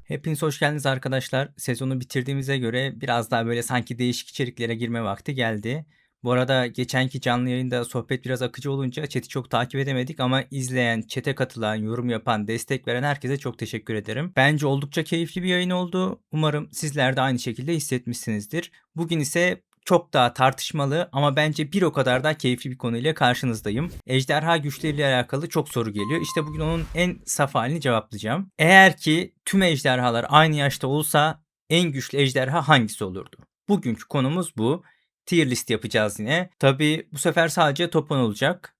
Hepiniz hoş geldiniz arkadaşlar. Sezonu bitirdiğimize göre biraz daha böyle sanki değişik içeriklere girme vakti geldi. Bu arada geçenki canlı yayında sohbet biraz akıcı olunca chat'i çok takip edemedik ama izleyen, chat'e katılan, yorum yapan, destek veren herkese çok teşekkür ederim. Bence oldukça keyifli bir yayın oldu. Umarım sizler de aynı şekilde hissetmişsinizdir. Bugün ise çok daha tartışmalı ama bence bir o kadar da keyifli bir konuyla karşınızdayım. Ejderha güçleriyle alakalı çok soru geliyor. İşte bugün onun en saf halini cevaplayacağım. Eğer ki tüm ejderhalar aynı yaşta olsa en güçlü ejderha hangisi olurdu? Bugünkü konumuz bu. Tier list yapacağız yine. Tabii bu sefer sadece topan olacak.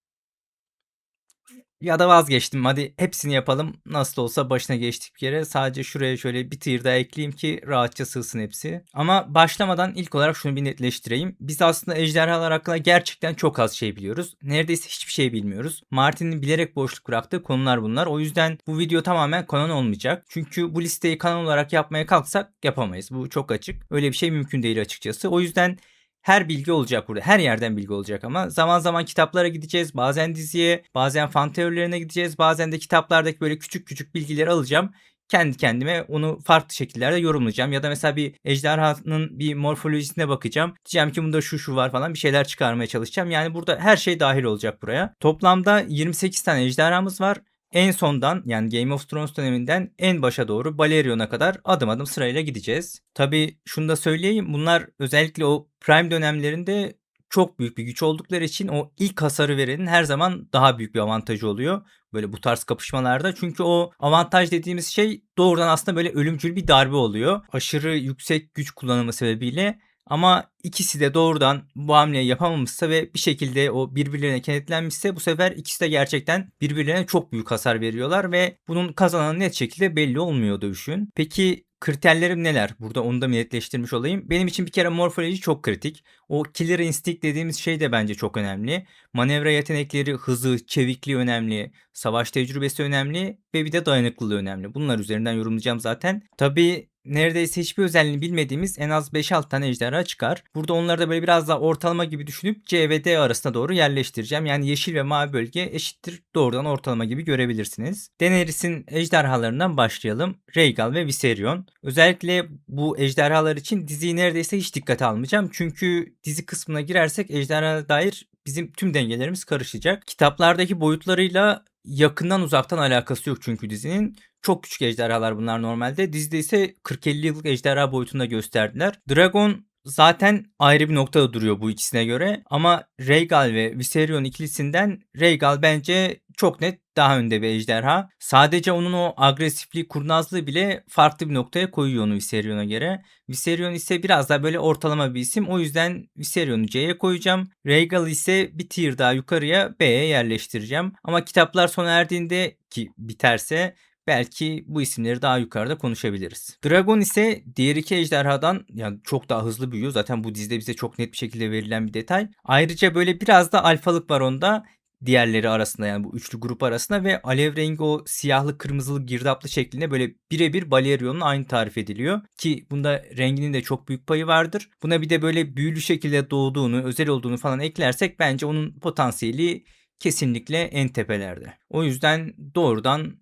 Ya da vazgeçtim. Hadi hepsini yapalım. Nasıl olsa başına geçtik bir kere. Sadece şuraya şöyle bir tier daha ekleyeyim ki rahatça sığsın hepsi. Ama başlamadan ilk olarak şunu bir netleştireyim. Biz aslında ejderhalar hakkında gerçekten çok az şey biliyoruz. Neredeyse hiçbir şey bilmiyoruz. Martin'in bilerek boşluk bıraktığı konular bunlar. O yüzden bu video tamamen kanon olmayacak. Çünkü bu listeyi kanon olarak yapmaya kalksak yapamayız. Bu çok açık. Öyle bir şey mümkün değil açıkçası. O yüzden her bilgi olacak burada. Her yerden bilgi olacak ama zaman zaman kitaplara gideceğiz. Bazen diziye, bazen fan teorilerine gideceğiz. Bazen de kitaplardaki böyle küçük küçük bilgileri alacağım. Kendi kendime onu farklı şekillerde yorumlayacağım. Ya da mesela bir ejderhanın bir morfolojisine bakacağım. Diyeceğim ki bunda şu var falan bir şeyler çıkarmaya çalışacağım. Yani burada her şey dahil olacak buraya. Toplamda 28 tane ejderhamız var. En sondan yani Game of Thrones döneminden en başa doğru Balerion'a kadar adım adım sırayla gideceğiz. Tabii şunu da söyleyeyim. Bunlar özellikle o Prime dönemlerinde çok büyük bir güç oldukları için o ilk hasarı verenin her zaman daha büyük bir avantajı oluyor. Böyle bu tarz kapışmalarda. Çünkü o avantaj dediğimiz şey doğrudan aslında böyle ölümcül bir darbe oluyor. Aşırı yüksek güç kullanımı sebebiyle ama ikisi de doğrudan bu hamleyi yapamamışsa ve bir şekilde o birbirlerine kenetlenmişse bu sefer ikisi de gerçekten birbirlerine çok büyük hasar veriyorlar ve bunun kazananı net şekilde belli olmuyor dövüşün. Peki kriterlerim neler? Burada onu da netleştirmiş olayım. Benim için bir kere morfoloji çok kritik. O killer instinct dediğimiz şey de bence çok önemli. Manevra yetenekleri, hızı, çevikliği önemli. Savaş tecrübesi önemli ve bir de dayanıklılığı önemli. Bunlar üzerinden yorumlayacağım zaten. Tabii neredeyse hiçbir özelliğini bilmediğimiz en az 5-6 tane ejderha çıkar. Burada onları da böyle biraz daha ortalama gibi düşünüp C ve D arasına doğru yerleştireceğim. Yani yeşil ve mavi bölge eşittir doğrudan ortalama gibi görebilirsiniz. Daenerys'in ejderhalarından başlayalım. Rhaegal ve Viserion. Özellikle bu ejderhalar için diziyi neredeyse hiç dikkate almayacağım. Çünkü dizi kısmına girersek ejderhalara dair bizim tüm dengelerimiz karışacak. Kitaplardaki boyutlarıyla yakından uzaktan alakası yok çünkü dizinin. Çok küçük ejderhalar bunlar normalde. Dizide ise 40-50 yıllık ejderha boyutunda gösterdiler. Dragon zaten ayrı bir noktada duruyor bu ikisine göre. Ama Rhaegal ve Viserion ikilisinden Rhaegal bence çok net daha önde bir ejderha. Sadece onun o agresifliği, kurnazlığı bile farklı bir noktaya koyuyor onu Viserion'a göre. Viserion ise biraz daha böyle ortalama bir isim. O yüzden Viserion'u C'ye koyacağım. Rhaegal ise bir tier daha yukarıya B'ye yerleştireceğim. Ama kitaplar sona erdiğinde ki biterse belki bu isimleri daha yukarıda konuşabiliriz. Dragon ise diğer iki ejderhadan yani çok daha hızlı büyüyor. Zaten bu dizide bize çok net bir şekilde verilen bir detay. Ayrıca böyle biraz da alfalık var onda. Diğerleri arasında yani bu üçlü grup arasında ve alev rengi o siyahlı kırmızılı girdaplı şeklinde böyle birebir Balerion'la aynı tarif ediliyor. Ki bunda renginin de çok büyük payı vardır. Buna bir de böyle büyülü şekilde doğduğunu, özel olduğunu falan eklersek bence onun potansiyeli kesinlikle en tepelerde. O yüzden doğrudan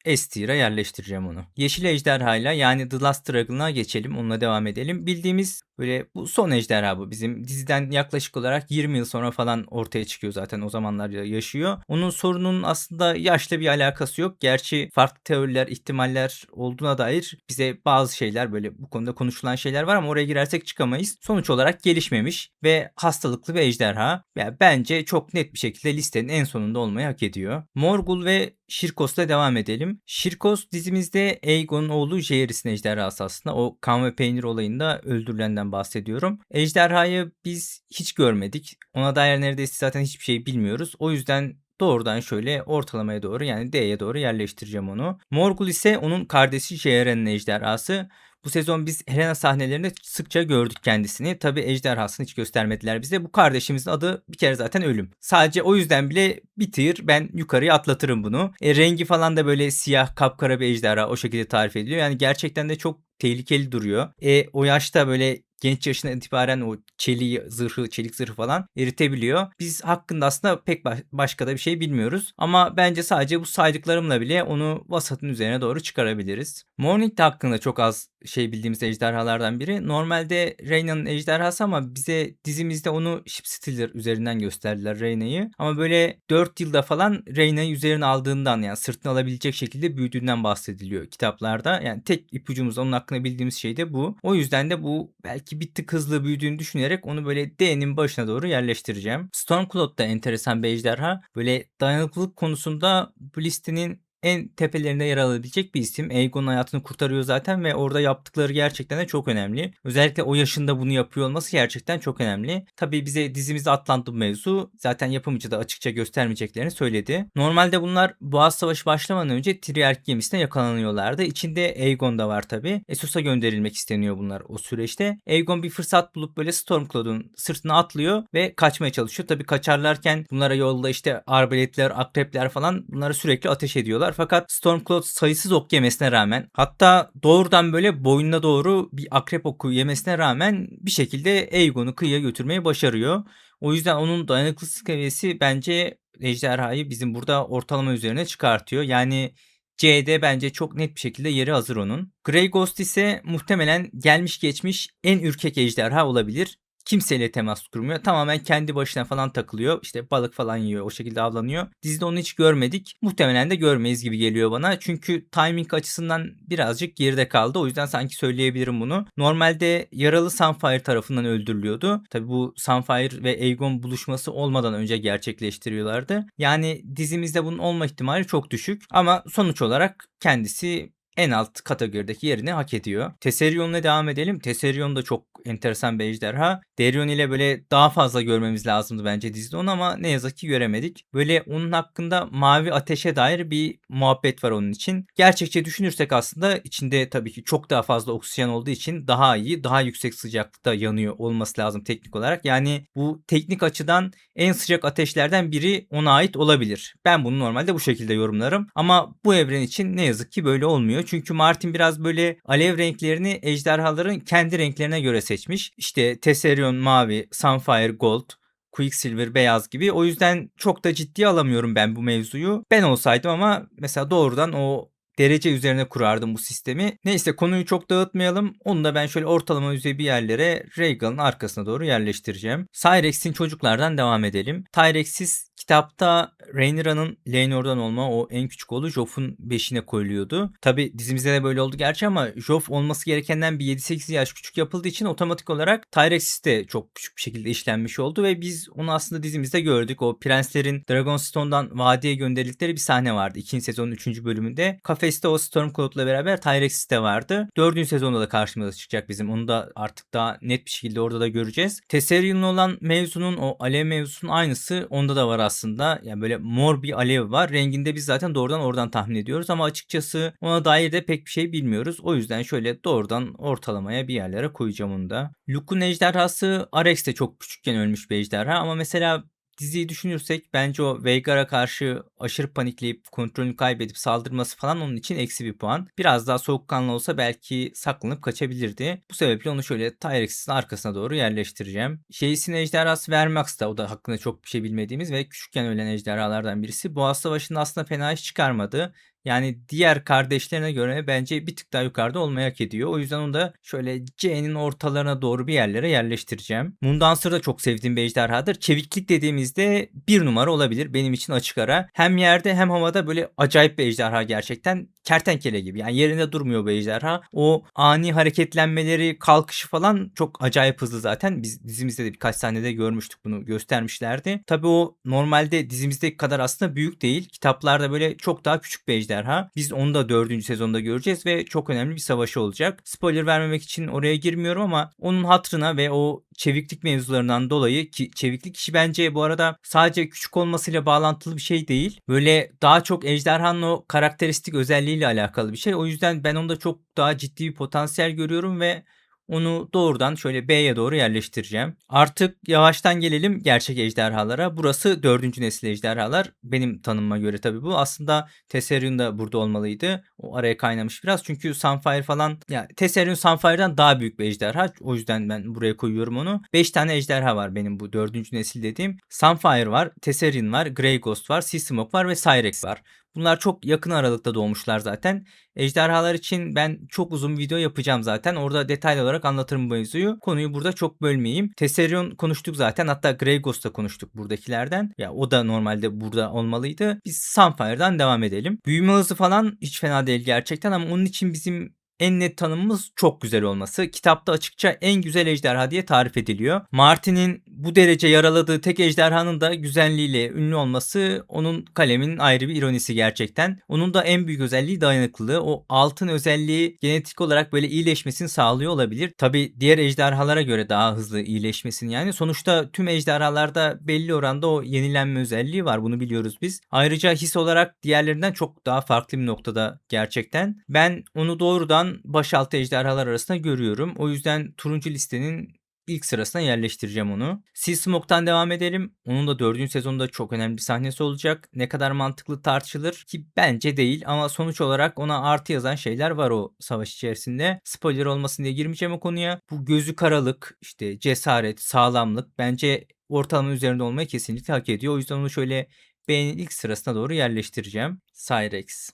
S tier'a yerleştireceğim onu. Yeşil ejderhayla yani The Last Dragon'a geçelim. Onunla devam edelim. Bildiğimiz böyle bu son ejderha bu. Bizim diziden yaklaşık olarak 20 yıl sonra falan ortaya çıkıyor zaten. O zamanlar yaşıyor. Onun sorunun aslında yaşla bir alakası yok. Gerçi farklı teoriler, ihtimaller olduğuna dair bize bazı şeyler böyle bu konuda konuşulan şeyler var ama oraya girersek çıkamayız. Sonuç olarak gelişmemiş ve hastalıklı bir ejderha. Yani bence çok net bir şekilde listenin en sonunda olmayı hak ediyor. Morgul ve Şirkos'la devam edelim. Şirkos dizimizde Aegon'un oğlu Jaehaerys'in ejderhası aslında. O kan ve peynir olayında öldürülenden bahsediyorum. Ejderhayı biz hiç görmedik. Ona dair neredeyse zaten hiçbir şey bilmiyoruz. O yüzden doğrudan şöyle ortalamaya doğru yani D'ye doğru yerleştireceğim onu. Morgul ise onun kardeşi Jaehaerys'in ejderhası. Bu sezon biz Helena sahnelerinde sıkça gördük kendisini. Tabi ejderhasını hiç göstermediler bize. Bu kardeşimizin adı bir kere zaten ölüm. Sadece o yüzden bile bir tier ben yukarıya atlatırım bunu. Rengi falan da böyle siyah kapkara bir ejderha o şekilde tarif ediliyor. Yani gerçekten de çok tehlikeli duruyor. O yaşta böyle genç yaşından itibaren o çeliği, zırhı, çelik zırhı falan eritebiliyor. Biz hakkında aslında pek başka da bir şey bilmiyoruz. Ama bence sadece bu saydıklarımla bile onu vasatın üzerine doğru çıkarabiliriz. Morning de hakkında çok az şey bildiğimiz ejderhalardan biri. Normalde Reyna'nın ejderhası ama bize dizimizde onu Shipstealer üzerinden gösterdiler Reyna'yı. Ama böyle 4 yılda falan Reyna'yı üzerine aldığından yani sırtına alabilecek şekilde büyüdüğünden bahsediliyor kitaplarda. Yani tek ipucumuz onun hakkında bildiğimiz şey de bu. O yüzden de bu belki bir tık hızlı büyüdüğünü düşünerek onu böyle D'nin başına doğru yerleştireceğim. Stormcloud da enteresan bir ejderha. Böyle dayanıklılık konusunda bu listenin en tepelerinde yer alabilecek bir isim. Aegon'un hayatını kurtarıyor zaten ve orada yaptıkları gerçekten de çok önemli. Özellikle o yaşında bunu yapıyor olması gerçekten çok önemli. Tabii bize dizimizde atlandı bu mevzu. Zaten yapımcı da açıkça göstermeyeceklerini söyledi. Normalde bunlar Boğaz Savaşı başlamadan önce Trierk gemisine yakalanıyorlardı. İçinde Aegon da var tabii. Essos'a gönderilmek isteniyor bunlar o süreçte. Aegon bir fırsat bulup böyle Stormcloud'un sırtına atlıyor ve kaçmaya çalışıyor. Tabii kaçarlarken bunlara yolda işte arbaletler, akrepler falan bunlara sürekli ateş ediyorlar. Fakat Stormcloud sayısız ok yemesine rağmen, hatta doğrudan böyle boynuna doğru bir akrep oku yemesine rağmen bir şekilde Aegon'u kıyıya götürmeyi başarıyor. O yüzden onun dayanıklılık seviyesi bence ejderhayı bizim burada ortalama üzerine çıkartıyor. Yani C'de bence çok net bir şekilde yeri hazır onun. Grey Ghost ise muhtemelen gelmiş geçmiş en ürkek ejderha olabilir. Kimseyle temas kurmuyor. Tamamen kendi başına falan takılıyor. İşte balık falan yiyor. O şekilde avlanıyor. Dizide onu hiç görmedik. Muhtemelen de görmeyiz gibi geliyor bana. Çünkü timing açısından birazcık geride kaldı. O yüzden sanki söyleyebilirim bunu. Normalde yaralı Sunfire tarafından öldürülüyordu. Tabi bu Sunfire ve Aegon buluşması olmadan önce gerçekleştiriyorlardı. Yani dizimizde bunun olma ihtimali çok düşük. Ama sonuç olarak kendisi en alt kategorideki yerini hak ediyor. Tesserion'la devam edelim. Tesserion da çok enteresan bir ejderha. Derion ile böyle daha fazla görmemiz lazımdı bence dizide onu ama ne yazık ki göremedik. Böyle onun hakkında mavi ateşe dair bir muhabbet var onun için. Gerçekçi düşünürsek aslında içinde tabii ki çok daha fazla oksijen olduğu için daha iyi, daha yüksek sıcaklıkta yanıyor olması lazım teknik olarak. Yani bu teknik açıdan en sıcak ateşlerden biri ona ait olabilir. Ben bunu normalde bu şekilde yorumlarım. Ama bu evren için ne yazık ki böyle olmuyor. Çünkü Martin biraz böyle alev renklerini ejderhaların kendi renklerine göre seçmiş. İşte Tesserion mavi, Sunfire gold, Quicksilver beyaz gibi. O yüzden çok da ciddiye alamıyorum ben bu mevzuyu. Ben olsaydım ama mesela doğrudan o derece üzerine kurardım bu sistemi. Neyse konuyu çok dağıtmayalım. Onu da ben şöyle ortalama düzey bir yerlere Rhaegal'ın arkasına doğru yerleştireceğim. Cyrex'in çocuklardan devam edelim. Tyrex'siz kitapta Rhaenyra'nın Laenor'dan olma o en küçük oğlu Joff'un beşine koyuluyordu. Tabi dizimizde de böyle oldu gerçi ama Joff olması gerekenden bir 7-8 yaş küçük yapıldığı için otomatik olarak Tyrex'is de çok küçük bir şekilde işlenmiş oldu ve biz onu aslında dizimizde gördük. O prenslerin Dragonstone'dan vadiye gönderildikleri bir sahne vardı. 2. sezonun 3. bölümünde. Kafeste o Stormcloud'la beraber Tyrex'is de vardı. 4. sezonda da karşımıza çıkacak bizim. Onu da artık daha net bir şekilde orada da göreceğiz. Tesserion'la olan mevzunun o alev mevzusunun aynısı onda da var aslında. Yani böyle mor bir alev var. Renginde biz zaten doğrudan oradan tahmin ediyoruz ama açıkçası ona dair de pek bir şey bilmiyoruz. O yüzden şöyle doğrudan ortalamaya bir yerlere koyacağım onu da. Luke'un ejderhası Arrys de çok küçükken ölmüş bir ejderha ama mesela diziyi düşünürsek bence o Vhagar'a karşı aşırı panikleyip kontrolünü kaybedip saldırması falan onun için eksi bir puan. Biraz daha soğukkanlı olsa belki saklanıp kaçabilirdi. Bu sebeple onu şöyle Tyrex'in arkasına doğru yerleştireceğim. Şeysin ejderhası Vermax da o da hakkında çok bir şey bilmediğimiz ve küçükken ölen ejderhalardan birisi. Boğaz Savaşı'nda aslında fena iş çıkarmadı. Yani diğer kardeşlerine göre bence bir tık daha yukarıda olmayı hak ediyor. O yüzden onu da şöyle C'nin ortalarına doğru bir yerlere yerleştireceğim. Moondancer da çok sevdiğim bir ejderhadır. Çeviklik dediğimizde bir numara olabilir benim için açık ara. Hem yerde hem havada böyle acayip bir ejderha gerçekten. Kertenkele gibi. Yani yerinde durmuyor bu ejderha. O ani hareketlenmeleri, kalkışı falan çok acayip hızlı zaten. Biz dizimizde de birkaç sahnede görmüştük bunu göstermişlerdi. Tabii o normalde dizimizdeki kadar aslında büyük değil. Kitaplarda böyle çok daha küçük bir ejderha. Biz onu da 4. sezonda göreceğiz ve çok önemli bir savaşı olacak. Spoiler vermemek için oraya girmiyorum ama onun hatırına ve o çeviklik mevzularından dolayı ki çeviklik işi bence bu arada sadece küçük olmasıyla bağlantılı bir şey değil. Böyle daha çok ejderhanın o karakteristik özelliğiyle alakalı bir şey. O yüzden ben onda çok daha ciddi bir potansiyel görüyorum ve Onu doğrudan şöyle B'ye doğru yerleştireceğim. Artık yavaştan gelelim gerçek ejderhalara. Burası 4. nesil ejderhalar. Benim tanımıma göre tabii bu. Aslında Tesserion da burada olmalıydı. O araya kaynamış biraz. Çünkü Sunfire falan, ya Tesserion Sunfire'dan daha büyük bir ejderha. O yüzden ben buraya koyuyorum onu. 5 tane ejderha var benim bu 4. nesil dediğim. Sunfire var, Tesserion var, Grey Ghost var, Seasmoke var ve Cyrex var. Bunlar çok yakın aralıkta doğmuşlar zaten. Ejderhalar için ben çok uzun video yapacağım zaten. Orada detaylı olarak anlatırım bu mevzuyu. Konuyu burada çok bölmeyeyim. Tesserion konuştuk zaten. Hatta Grey Ghost'ta konuştuk buradakilerden. Ya o da normalde burada olmalıydı. Biz Sunfire'dan devam edelim. Büyüme hızı falan hiç fena değil gerçekten ama onun için bizim en net tanımımız çok güzel olması. Kitapta açıkça en güzel ejderha diye tarif ediliyor. Martin'in bu derece yaraladığı tek ejderhanın da güzelliğiyle ünlü olması onun kaleminin ayrı bir ironisi gerçekten. Onun da en büyük özelliği dayanıklılığı. O altın özelliği genetik olarak böyle iyileşmesini sağlıyor olabilir. Tabi diğer ejderhalara göre daha hızlı iyileşmesini yani. Sonuçta tüm ejderhalarda belli oranda o yenilenme özelliği var. Bunu biliyoruz biz. Ayrıca his olarak diğerlerinden çok daha farklı bir noktada gerçekten. Ben onu doğrudan başaltı ejderhalar arasında görüyorum. O yüzden turuncu listenin ilk sırasına yerleştireceğim onu. Seasmoke'tan devam edelim. Onun da 4. sezonda çok önemli bir sahnesi olacak. Ne kadar mantıklı tartışılır ki bence değil ama sonuç olarak ona artı yazan şeyler var o savaş içerisinde. Spoiler olmasın diye girmeyeceğim o konuya. Bu gözü karalık, işte cesaret, sağlamlık bence ortalama üzerinde olmayı kesinlikle hak ediyor. O yüzden onu şöyle B'nin ilk sırasına doğru yerleştireceğim. Cyrex.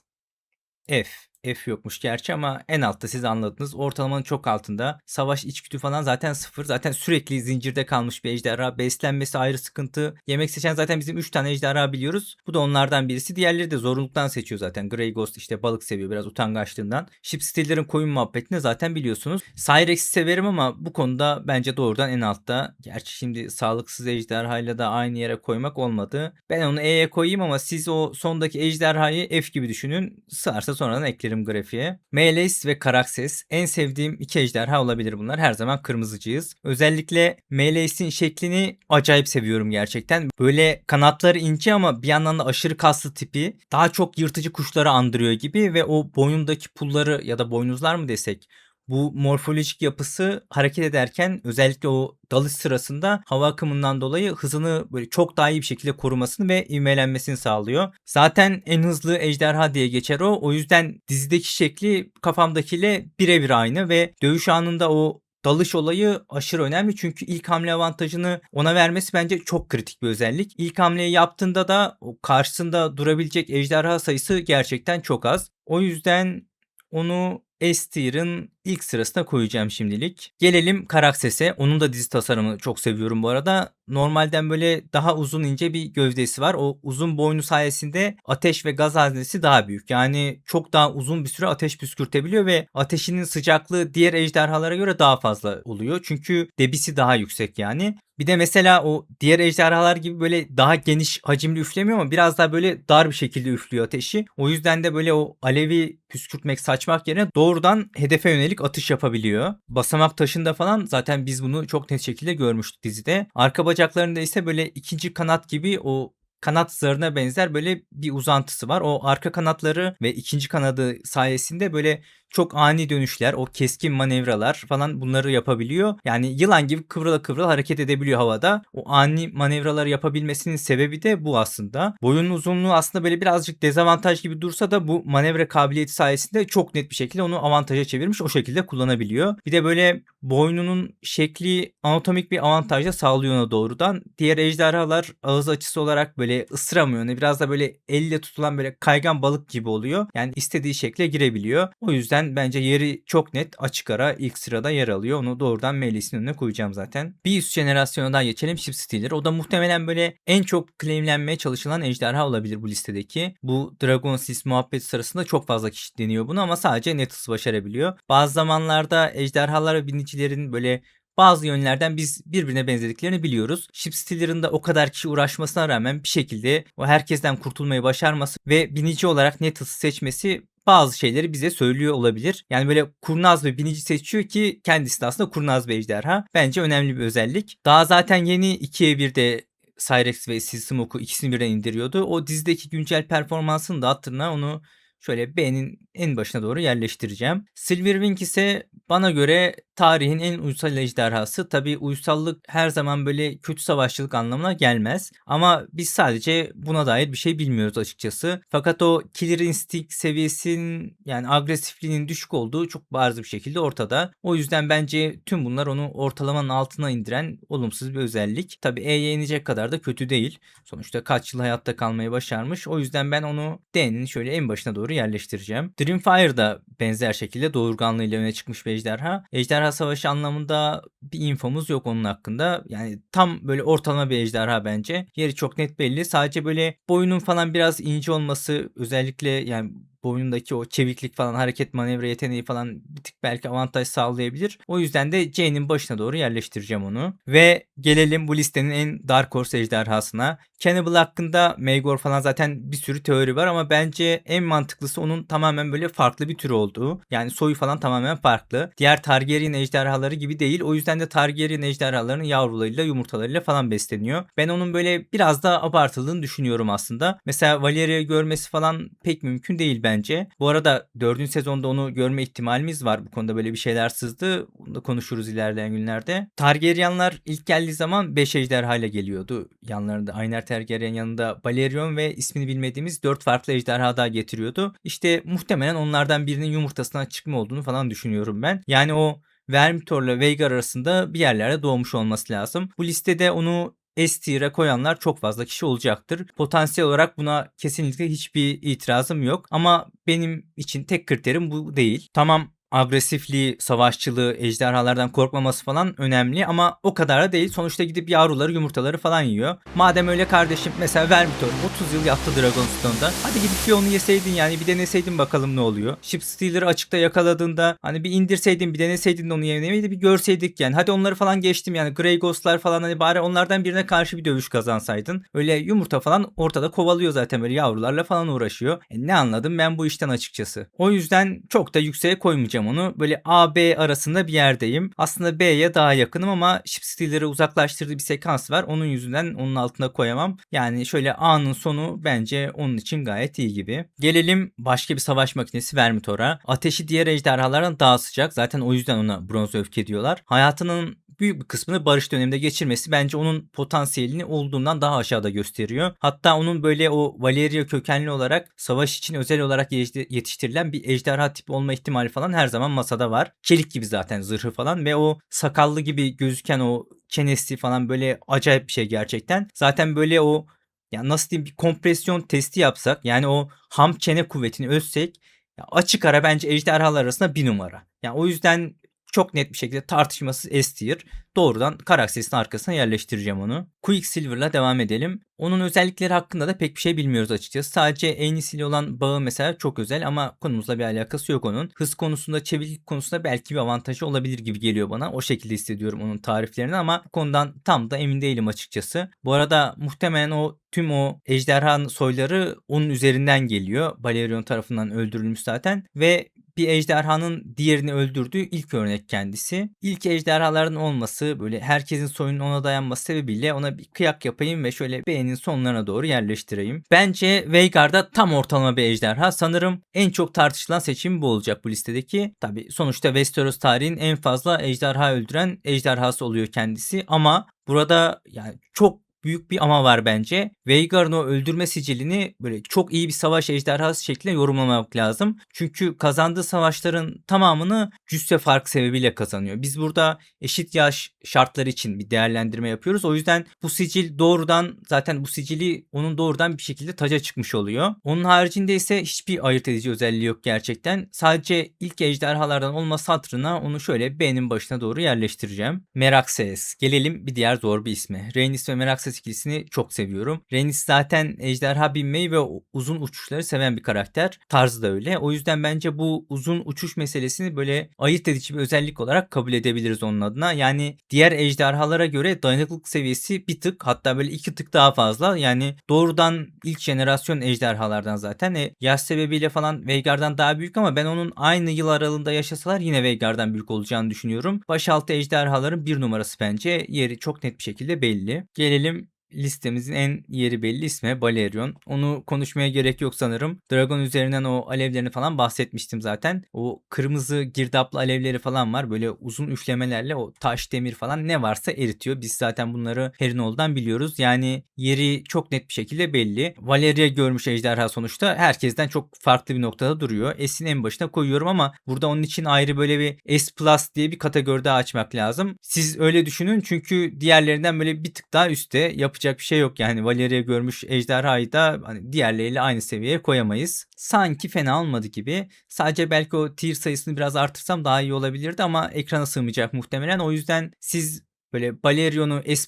F. F yokmuş gerçi ama en altta siz anladınız. Ortalamanın çok altında. Savaş içgüdü falan zaten sıfır. Zaten sürekli zincirde kalmış bir ejderha. Beslenmesi ayrı sıkıntı. Yemek seçen zaten bizim 3 tane ejderha biliyoruz. Bu da onlardan birisi. Diğerleri de zorunluluktan seçiyor zaten. Grey Ghost işte balık seviyor biraz utangaçlığından. Ship Steal'lerin koyun muhabbetini zaten biliyorsunuz. Cyrex'i severim ama bu konuda bence doğrudan en altta. Gerçi şimdi sağlıksız ejderhayla da aynı yere koymak olmadı. Ben onu E'ye koyayım ama siz o sondaki ejderhayı F gibi düşünün. Sığarsa sonradan eklerim grafiğe. Meleys ve Karaxes en sevdiğim iki ejderha olabilir bunlar. Her zaman kırmızıcıyız. Özellikle Meleys'in şeklini acayip seviyorum gerçekten. Böyle kanatları ince ama bir yandan da aşırı kaslı tipi. Daha çok yırtıcı kuşları andırıyor gibi ve o boynundaki pulları ya da boynuzlar mı desek, bu morfolojik yapısı hareket ederken özellikle o dalış sırasında hava akımından dolayı hızını böyle çok daha iyi bir şekilde korumasını ve ivmelenmesini sağlıyor. Zaten en hızlı ejderha diye geçer o. O yüzden dizideki şekli kafamdakiyle birebir aynı ve dövüş anında o dalış olayı aşırı önemli. Çünkü ilk hamle avantajını ona vermesi bence çok kritik bir özellik. İlk hamleyi yaptığında da o karşısında durabilecek ejderha sayısı gerçekten çok az. O yüzden onu S tier'ın ilk sırasına koyacağım şimdilik. Gelelim Karaxes'e. Onun da dizi tasarımını çok seviyorum bu arada. Normalden böyle daha uzun ince bir gövdesi var. O uzun boynu sayesinde ateş ve gaz haznesi daha büyük. Yani çok daha uzun bir süre ateş püskürtebiliyor ve ateşinin sıcaklığı diğer ejderhalara göre daha fazla oluyor. Çünkü debisi daha yüksek yani. Bir de mesela o diğer ejderhalar gibi böyle daha geniş hacimli üflemiyor ama biraz daha böyle dar bir şekilde üflüyor ateşi. O yüzden de böyle o alevi püskürtmek, saçmak yerine doğrudan hedefe yönelik atış yapabiliyor. Basamak taşında falan zaten biz bunu çok net şekilde görmüştük dizide. Arka bacaklarında ise böyle ikinci kanat gibi o kanat zarına benzer böyle bir uzantısı var. O arka kanatları ve ikinci kanadı sayesinde böyle çok ani dönüşler, o keskin manevralar falan bunları yapabiliyor. Yani yılan gibi kıvrıla kıvrıla hareket edebiliyor havada. O ani manevraları yapabilmesinin sebebi de bu aslında. Boyunun uzunluğu aslında böyle birazcık dezavantaj gibi dursa da bu manevra kabiliyeti sayesinde çok net bir şekilde onu avantaja çevirmiş. O şekilde kullanabiliyor. Bir de böyle boynunun şekli anatomik bir avantaj da sağlıyor ona doğrudan. Diğer ejderhalar ağız açısı olarak böyle ısıramıyor. Yani biraz da böyle elle tutulan böyle kaygan balık gibi oluyor. Yani istediği şekle girebiliyor. O yüzden bence yeri çok net açık ara ilk sırada yer alıyor. Onu doğrudan Melis'in önüne koyacağım zaten. Bir üst jenerasyona daha geçelim, Ship Stealer. O da muhtemelen böyle en çok claimlenmeye çalışılan ejderha olabilir bu listedeki. Bu Dragon Sis muhabbeti sırasında çok fazla kişi deniyor bunu ama sadece Nettles başarabiliyor. Bazı zamanlarda ejderhalar ve binicilerin böyle bazı yönlerden biz birbirine benzediklerini biliyoruz. Ship Stealer'ın da o kadar kişi uğraşmasına rağmen bir şekilde o herkesten kurtulmayı başarması ve binici olarak Nettles'ı seçmesi bazı şeyleri bize söylüyor olabilir. Yani böyle kurnaz bir binici seçiyor ki kendisi de aslında kurnaz bir ejderha. Bence önemli bir özellik. Daha zaten yeni 2'ye 1'de Cyrex ve Seasmoke'u ikisini birden indiriyordu. O dizideki güncel performansını da hatırına onu şöyle B'nin en başına doğru yerleştireceğim. Silverwing ise bana göre tarihin en uysal ejderhası. Tabii uysallık her zaman böyle kötü savaşçılık anlamına gelmez. Ama biz sadece buna dair bir şey bilmiyoruz açıkçası. Fakat o Killer Instinct seviyesinin yani agresifliğinin düşük olduğu çok bariz bir şekilde ortada. O yüzden bence tüm bunlar onu ortalamanın altına indiren olumsuz bir özellik. Tabii E'ye inecek kadar da kötü değil. Sonuçta kaç yıl hayatta kalmayı başarmış. O yüzden ben onu D'nin şöyle en başına doğru yerleştireceğim. Dreamfire da benzer şekilde doğurganlığıyla öne çıkmış bir ejderha. Ejderha savaşı anlamında bir infomuz yok onun hakkında. Yani tam böyle ortalama bir ejderha bence. Yeri çok net belli. Sadece böyle boyunun falan biraz ince olması, özellikle yani boynundaki o çeviklik falan, hareket manevra yeteneği falan bir tık belki avantaj sağlayabilir. O yüzden de C'nin başına doğru yerleştireceğim onu. Ve gelelim bu listenin en Dark Horse ejderhasına. Cannibal hakkında Maegor falan zaten bir sürü teori var ama bence en mantıklısı onun tamamen böyle farklı bir tür olduğu. Yani soyu falan tamamen farklı. Diğer Targaryen ejderhaları gibi değil. O yüzden de Targaryen ejderhalarının yavrularıyla, yumurtalarıyla falan besleniyor. Ben onun böyle biraz daha abartıldığını düşünüyorum aslında. Mesela Valeria'yı görmesi falan pek mümkün değil bence. Bu arada 4. sezonda onu görme ihtimalimiz var. Bu konuda böyle bir şeyler sızdı. Bunu da konuşuruz ilerleyen günlerde. Targaryenlar ilk geldiği zaman 5 ejderha ile geliyordu. Yanlarında Aener Targaryen, yanında Balerion ve ismini bilmediğimiz 4 farklı ejderha daha getiriyordu. İşte muhtemelen onlardan birinin yumurtasından çıkma olduğunu falan düşünüyorum ben. Yani o Vermithor'la Vhagar arasında bir yerlerde doğmuş olması lazım. Bu listede onu S tier'e koyanlar çok fazla kişi olacaktır. Potansiyel olarak buna kesinlikle hiçbir itirazım yok. Ama benim için tek kriterim bu değil. Tamam, agresifliği, savaşçılığı, ejderhalardan korkmaması falan önemli ama o kadar da değil. Sonuçta gidip yavruları, yumurtaları falan yiyor. Madem öyle kardeşim, mesela Vermithor 30 yıl yattı Dragonstone'da. Hadi gidip bir onu yeseydin, yani bir deneseydin bakalım ne oluyor. Ship Stealer'ı açıkta yakaladığında hani bir indirseydin, bir deneseydin de onu yenemeyi de bir görseydik yani. Hadi onları falan geçtim yani, Grey Ghost'lar falan, hani bari onlardan birine karşı bir dövüş kazansaydın. Öyle yumurta falan ortada kovalıyor zaten, böyle yavrularla falan uğraşıyor. Ne anladım ben bu işten açıkçası. O yüzden çok da yükseğe koymayacağım onu. Böyle A B arasında bir yerdeyim. Aslında B'ye daha yakınım ama Ship Stealer'ı uzaklaştırdığı bir sekans var. Onun yüzünden onun altına koyamam. Yani şöyle A'nın sonu bence onun için gayet iyi gibi. Gelelim başka bir savaş makinesi Vermithor'a. Ateşi diğer ejderhalardan daha sıcak. Zaten o yüzden ona bronz öfke diyorlar. Hayatının büyük bir kısmını barış döneminde geçirmesi bence onun potansiyelini olduğundan daha aşağıda gösteriyor. Hatta onun böyle o Valeria kökenli olarak savaş için özel olarak yetiştirilen bir ejderha tipi olma ihtimali falan her zaman masada var. Çelik gibi zaten zırhı falan ve o sakallı gibi gözüken o çenesi falan böyle acayip bir şey gerçekten. Zaten böyle o, ya nasıl diyeyim, bir kompresyon testi yapsak, yani o ham çene kuvvetini ölçsek, ya açık ara bence ejderhalar arasında bir numara. Yani o yüzden çok net bir şekilde tartışmasız S tier. Doğrudan Karakses'in arkasına yerleştireceğim onu. Quicksilver'la devam edelim. Onun özellikleri hakkında da pek bir şey bilmiyoruz açıkçası. Sadece Aenys ile olan bağı mesela çok özel ama konumuzla bir alakası yok onun. Hız konusunda, çeviklik konusunda belki bir avantajı olabilir gibi geliyor bana. O şekilde hissediyorum onun tariflerini ama bu konudan tam da emin değilim açıkçası. Bu arada muhtemelen tüm o ejderha soyları onun üzerinden geliyor. Balerion tarafından öldürülmüş zaten ve bir ejderhanın diğerini öldürdüğü ilk örnek kendisi. İlk ejderhaların olması, böyle herkesin soyunun ona dayanması sebebiyle ona bir kıyak yapayım ve şöyle B'nin sonlarına doğru yerleştireyim. Bence Vhagar da tam ortalama bir ejderha. Sanırım en çok tartışılan seçim bu olacak bu listedeki. Tabi sonuçta Westeros tarihin en fazla ejderha öldüren ejderhası oluyor kendisi ama burada yani çok büyük bir ama var bence. Vhagar'ın o öldürme sicilini böyle çok iyi bir savaş ejderhası şeklinde yorumlamak lazım. Çünkü kazandığı savaşların tamamını cüsse fark sebebiyle kazanıyor. Biz burada eşit yaş şartları için bir değerlendirme yapıyoruz. O yüzden bu sicil doğrudan, zaten bu sicili onun doğrudan bir şekilde taca çıkmış oluyor. Onun haricinde ise hiçbir ayırt edici özelliği yok gerçekten. Sadece ilk ejderhalardan olması hatırına onu şöyle B'nin başına doğru yerleştireceğim. Meraxes. Gelelim bir diğer zor bir isme. Rhaenys ve Meraxes ikilisini çok seviyorum. Rhaenys zaten ejderha binmeyi ve uzun uçuşları seven bir karakter. Tarzı da öyle. O yüzden bence bu uzun uçuş meselesini böyle ayırt edici bir özellik olarak kabul edebiliriz onun adına. Yani diğer ejderhalara göre dayanıklılık seviyesi bir tık, hatta böyle 2 tık daha fazla. Yani doğrudan ilk jenerasyon ejderhalardan zaten. Yaş sebebiyle falan Vhagar'dan daha büyük ama ben onun aynı yıl aralığında yaşasalar yine Vhagar'dan büyük olacağını düşünüyorum. Başaltı ejderhaların bir numarası bence. Yeri çok net bir şekilde belli. Gelelim listemizin en yeri belli ismi Balerion. Onu konuşmaya gerek yok sanırım. Dragon üzerinden o alevlerini falan bahsetmiştim zaten. O kırmızı girdaplı alevleri falan var. Böyle uzun üflemelerle o taş, demir falan ne varsa eritiyor. Biz zaten bunları Herinold'dan biliyoruz. Yani yeri çok net bir şekilde belli. Valeria görmüş ejderha sonuçta herkesten çok farklı bir noktada duruyor. S'in en başına koyuyorum ama burada onun için ayrı böyle bir S Plus diye bir kategori daha açmak lazım. Siz öyle düşünün çünkü diğerlerinden böyle bir tık daha üstte, yapacak bir şey yok yani. Valeria görmüş ejderhayı da hani diğerleriyle aynı seviyeye koyamayız. Sanki fena olmadı gibi. Sadece belki o tier sayısını biraz artırsam daha iyi olabilirdi ama ekrana sığmayacak muhtemelen. O yüzden siz böyle Balerion'u S+,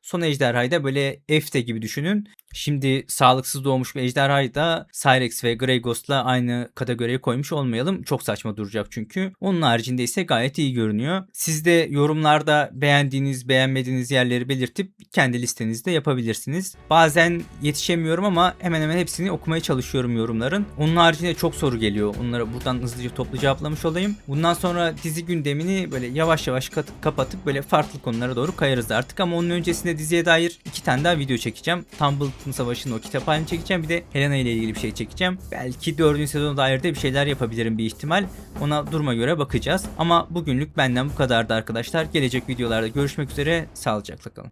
son ejderhayı da böyle F'te gibi düşünün. Şimdi sağlıksız doğmuş bir ejderhayı da Cyrex ve Grey Ghost'la aynı kategoriye koymuş olmayalım. Çok saçma duracak çünkü. Onun haricinde ise gayet iyi görünüyor. Siz de yorumlarda beğendiğiniz, beğenmediğiniz yerleri belirtip kendi listenizde yapabilirsiniz. Bazen yetişemiyorum ama hemen hemen hepsini okumaya çalışıyorum yorumların. Onun haricinde çok soru geliyor. Onları buradan hızlıca toplu cevaplamış olayım. Bundan sonra dizi gündemini böyle yavaş yavaş kapatıp böyle farklı konulara doğru kayarız artık ama onun öncesinde diziye dair 2 tane daha video çekeceğim. Tumbleton Savaşı'nın o kitap halini çekeceğim. Bir de Helena ile ilgili bir şey çekeceğim. Belki 4. sezona dair de bir şeyler yapabilirim bir ihtimal. Ona duruma göre bakacağız. Ama bugünlük benden bu kadardı arkadaşlar. Gelecek videolarda görüşmek üzere. Sağlıcakla kalın.